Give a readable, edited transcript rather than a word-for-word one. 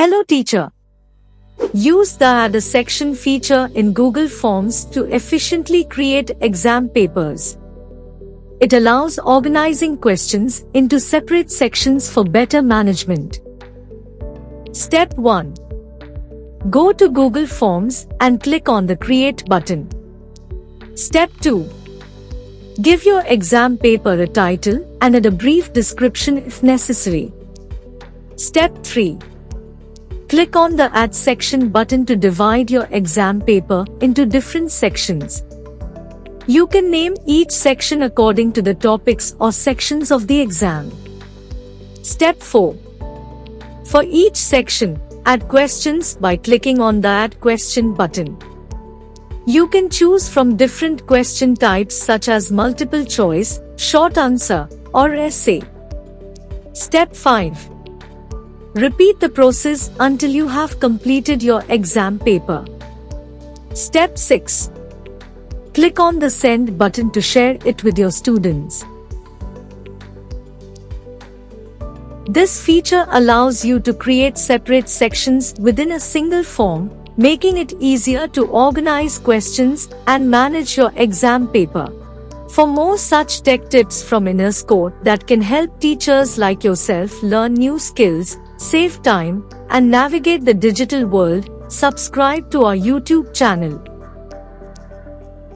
Hello teacher. Use the Add a Section feature in Google Forms to efficiently create exam papers. It allows organizing questions into separate sections for better management. Step 1. Go to Google Forms and click on the Create button. Step 2. Give your exam paper a title and add a brief description if necessary. Step 3. Click on the Add Section button to divide your exam paper into different sections. You can name each section according to the topics or sections of the exam. Step 4. For each section, add questions by clicking on the Add Question button. You can choose from different question types such as multiple choice, short answer, or essay. Step 5. Repeat the process until you have completed your exam paper. Step 6. Click on the Send button to share it with your students. This feature allows you to create separate sections within a single form, making it easier to organize questions and manage your exam paper. For more such tech tips from Innerscore that can help teachers like yourself learn new skills, save time, and navigate the digital world, subscribe to our YouTube channel.